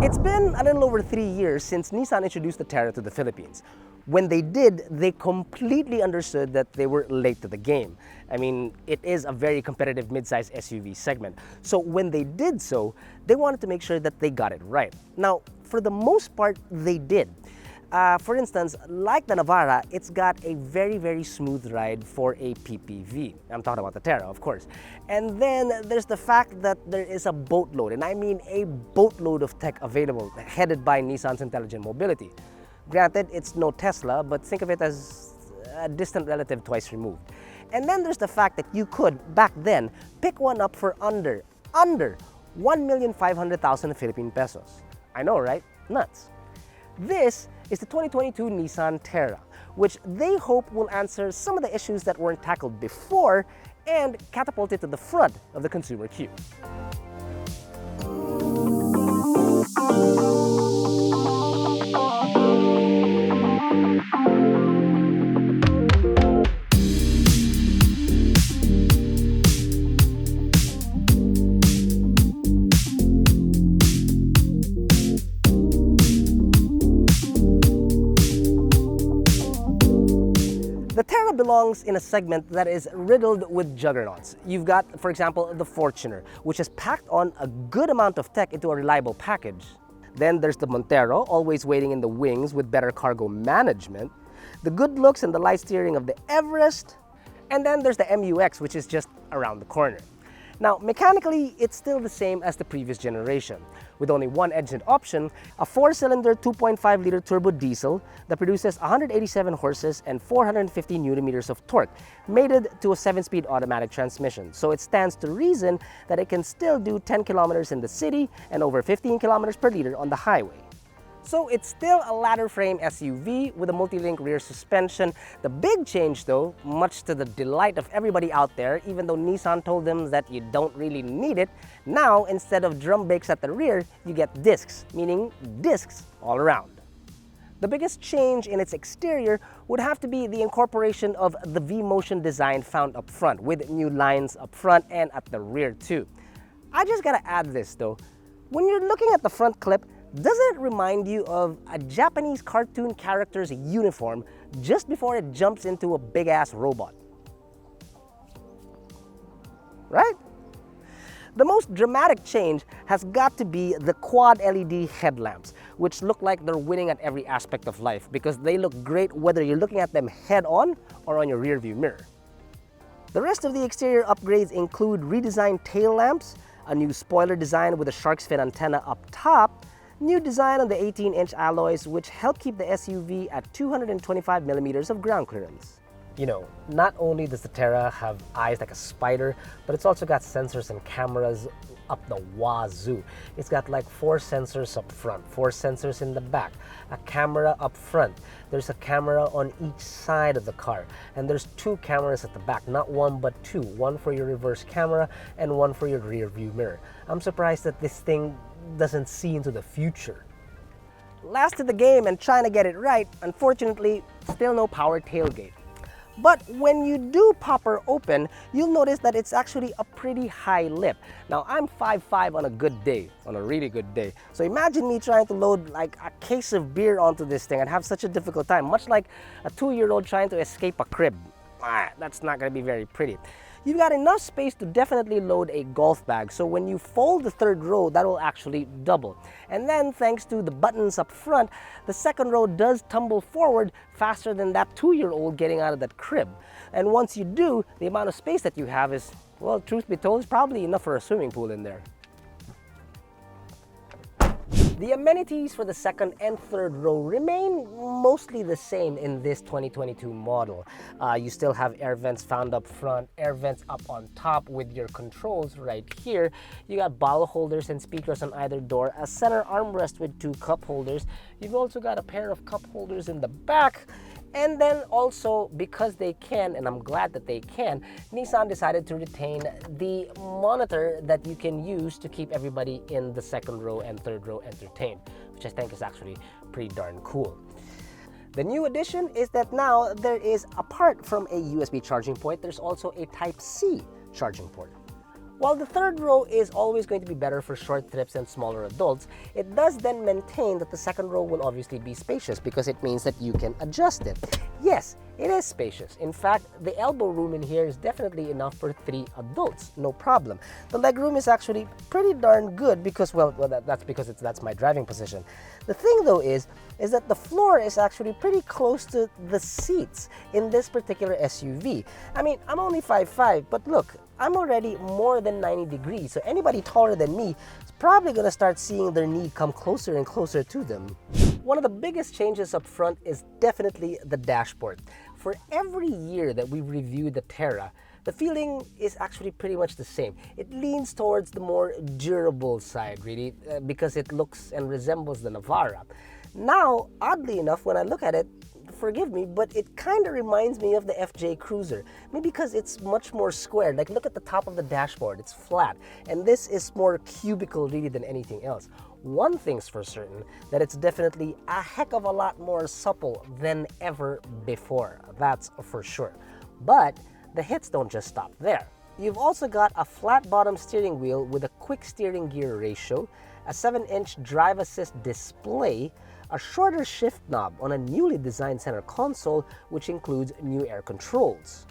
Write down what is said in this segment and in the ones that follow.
It's been a little over 3 years since Nissan introduced the Terra to the Philippines. When they did, they completely understood that they were late to the game. I mean, it is a very competitive midsize SUV segment. So when they did so, they wanted to make sure that they got it right. Now, for the most part, they did. For instance, like the Navara, it's got a very smooth ride for a PPV. I'm talking about the Terra, of course. And then there's the fact that there is a boatload, and I mean a boatload of tech available, headed by Nissan's intelligent mobility. Granted, it's no Tesla, but think of it as a distant relative twice removed. And then there's the fact that you could, back then, pick one up for under 1,500,000 Philippine pesos. I know, right? Nuts. This is the 2022 Nissan Terra, which they hope will answer some of the issues that weren't tackled before and catapult it to the front of the consumer queue. The Terra belongs in a segment that is riddled with juggernauts. You've got, for example, the Fortuner, which has packed on a good amount of tech into a reliable package. Then there's the Montero, always waiting in the wings with better cargo management. The good looks and the light steering of the Everest. And then there's the MUX, which is just around the corner. Now, mechanically, it's still the same as the previous generation, with only one engine option, a 4-cylinder 2.5-liter turbo diesel that produces 187 horses and 450 Nm of torque, mated to a 7-speed automatic transmission. So it stands to reason that it can still do 10 kilometers in the city and over 15 kilometers per liter on the highway. So it's still a ladder frame SUV with a multi-link rear suspension. The big change though, much to the delight of everybody out there, even though Nissan told them that you don't really need it, now instead of drum brakes at the rear, you get discs, meaning discs all around. The biggest change in its exterior would have to be the incorporation of the V-Motion design found up front, with new lines up front and at the rear too. I just gotta add this though, when you're looking at the front clip, doesn't it remind you of a Japanese cartoon character's uniform just before it jumps into a big-ass robot? Right? The most dramatic change has got to be the quad LED headlamps, which look like they're winning at every aspect of life because they look great whether you're looking at them head-on or on your rear-view mirror. The rest of the exterior upgrades include redesigned tail lamps, a new spoiler design with a shark's fin antenna up top, new design on the 18-inch alloys, which help keep the SUV at 225 millimeters of ground clearance. You know, not only does the Terra have eyes like a spider, but it's also got sensors and cameras up the wazoo. It's got like 4 sensors up front, 4 sensors in the back, a camera up front. There's a camera on each side of the car, and there's 2 cameras at the back, not 1 but 2, one for your reverse camera and one for your rear view mirror. I'm surprised that this thing doesn't see into the future. Last to the game and trying to get it right, unfortunately, still no power tailgate. But when you do pop her open, you'll notice that it's actually a pretty high lip. Now, I'm 5'5" on a good day, on a really good day. So imagine me trying to load like a case of beer onto this thing. I'd have such a difficult time, much like a 2-year-old trying to escape a crib. That's not gonna be very pretty. You've got enough space to definitely load a golf bag, so when you fold the 3rd row, that will actually double. And then, thanks to the buttons up front, the 2nd row does tumble forward faster than that 2-year-old getting out of that crib. And once you do, the amount of space that you have is, well, truth be told, is probably enough for a swimming pool in there. The amenities for the 2nd and 3rd row remain mostly the same in this 2022 model. You still have air vents found up front, air vents up on top with your controls right here. You got bottle holders and speakers on either door, a center armrest with 2 cup holders. You've also got a pair of cup holders in the back. And then also, because they can, and I'm glad that they can, Nissan decided to retain the monitor that you can use to keep everybody in the 2nd row and 3rd row entertained, which I think is actually pretty darn cool. The new addition is that now there is, apart from a USB charging point, there's also a Type-C charging port. While the third row is always going to be better for short trips and smaller adults, it does then maintain that the second row will obviously be spacious because it means that you can adjust it. Yes, it is spacious. In fact, the elbow room in here is definitely enough for 3 adults, no problem. The leg room is actually pretty darn good because, that's because that's my driving position. The thing though is that the floor is actually pretty close to the seats in this particular SUV. I mean, I'm only 5'5", but look, I'm already more than 90 degrees, so anybody taller than me is probably going to start seeing their knee come closer and closer to them. One of the biggest changes up front is definitely the dashboard. For every year that we've reviewed the Terra, the feeling is actually pretty much the same. It leans towards the more durable side, really, because it looks and resembles the Navara. Now, oddly enough, when I look at it, forgive me, but it kind of reminds me of the FJ Cruiser. Maybe because it's much more squared. Like, look at the top of the dashboard, it's flat. And this is more cubical really than anything else. One thing's for certain, that it's definitely a heck of a lot more supple than ever before. That's for sure. But the hits don't just stop there. You've also got a flat bottom steering wheel with a quick steering gear ratio, a 7-inch drive assist display, a shorter shift knob on a newly designed center console, which includes new air controls.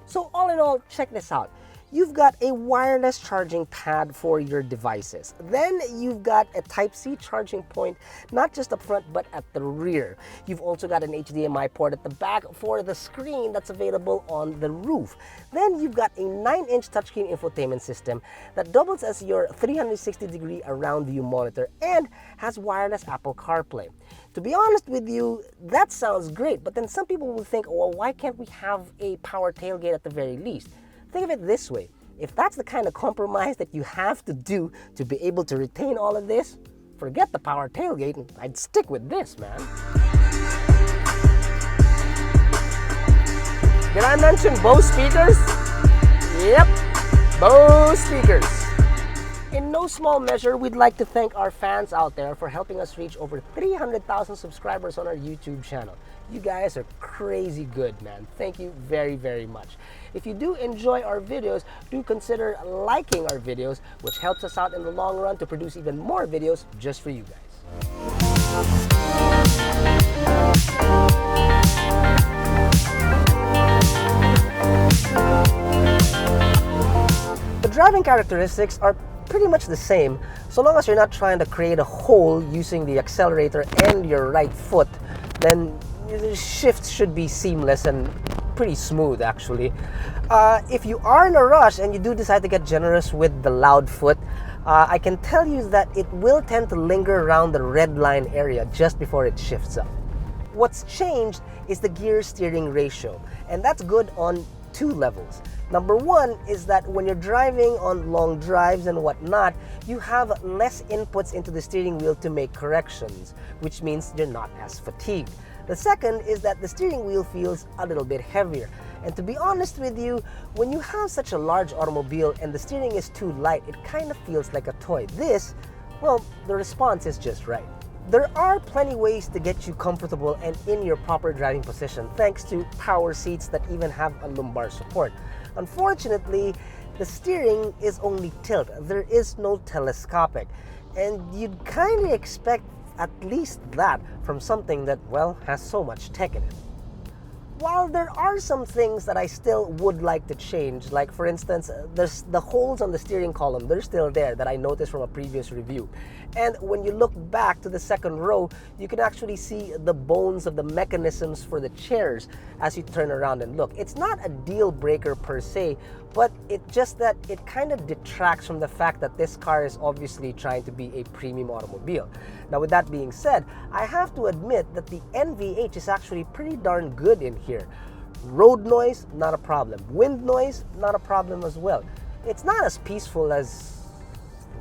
So all in all, check this out. You've got a wireless charging pad for your devices. Then you've got a Type-C charging point, not just up front, but at the rear. You've also got an HDMI port at the back for the screen that's available on the roof. Then you've got a 9-inch touchscreen infotainment system that doubles as your 360-degree around view monitor and has wireless Apple CarPlay. To be honest with you, that sounds great, but then some people will think, well, why can't we have a power tailgate at the very least? Think of it this way, if that's the kind of compromise that you have to do to be able to retain all of this, forget the power tailgate and I'd stick with this, man. Did I mention Bose speakers? Yep, Bose speakers. In no small measure, we'd like to thank our fans out there for helping us reach over 300,000 subscribers on our YouTube channel. You guys are crazy good, man. Thank you very, very much. If you do enjoy our videos, do consider liking our videos, which helps us out in the long run to produce even more videos just for you guys. The driving characteristics are pretty much the same, so long as you're not trying to create a hole using the accelerator and your right foot, then the shifts should be seamless and pretty smooth actually. If you are in a rush and you do decide to get generous with the loud foot, I can tell you that it will tend to linger around the red line area just before it shifts up. What's changed is the gear steering ratio, and that's good on 2 levels. Number 1 is that when you're driving on long drives and whatnot, you have less inputs into the steering wheel to make corrections, which means you're not as fatigued. The second is that the steering wheel feels a little bit heavier. And to be honest with you, when you have such a large automobile and the steering is too light, it kind of feels like a toy. This, well, the response is just right. There are plenty ways to get you comfortable and in your proper driving position thanks to power seats that even have a lumbar support. Unfortunately, the steering is only tilt. There is no telescopic. And you'd kind of expect at least that from something that, well, has so much tech in it. While there are some things that I still would like to change, like for instance, there's the holes on the steering column, they're still there that I noticed from a previous review. And when you look back to the second row, you can actually see the bones of the mechanisms for the chairs as you turn around and look. It's not a deal breaker per se, but it's just that it kind of detracts from the fact that this car is obviously trying to be a premium automobile. Now with that being said, I have to admit that the NVH is actually pretty darn good in here. Road noise, not a problem. Wind noise, not a problem as well. It's not as peaceful as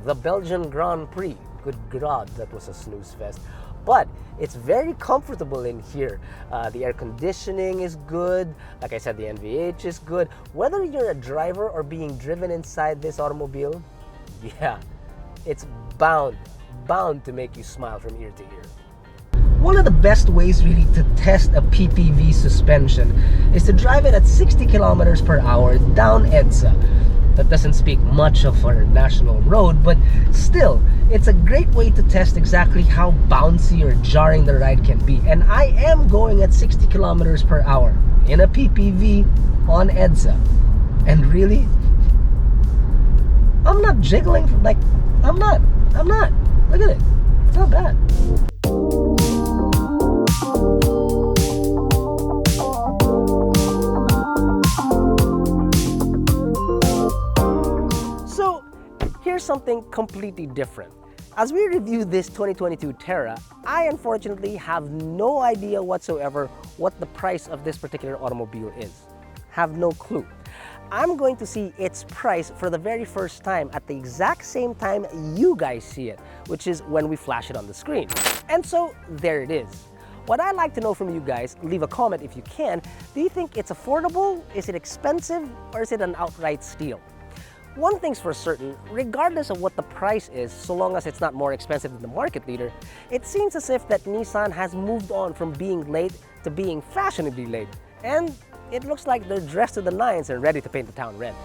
the Belgian Grand Prix. Good God, that was a snooze fest. But it's very comfortable in here. The air conditioning is good. Like I said, the NVH is good. Whether you're a driver or being driven inside this automobile, yeah, it's bound to make you smile from ear to ear. One of the best ways really to test a PPV suspension is to drive it at 60 kilometers per hour down EDSA. that doesn't speak much of our national road, but still, it's a great way to test exactly how bouncy or jarring the ride can be. And I am going at 60 kilometers per hour in a PPV on EDSA. And really, I'm not jiggling, like, I'm not. Look at it, it's not bad. So, here's something completely different. As we review this 2022 Terra, I unfortunately have no idea whatsoever what the price of this particular automobile is. Have no clue. I'm going to see its price for the very first time at the exact same time you guys see it, which is when we flash it on the screen. And so there it is. What I'd like to know from you guys, leave a comment if you can, do you think it's affordable, is it expensive, or is it an outright steal? One thing's for certain, regardless of what the price is, so long as it's not more expensive than the market leader, it seems as if that Nissan has moved on from being late to being fashionably late. And it looks like they're dressed to the nines and ready to paint the town red.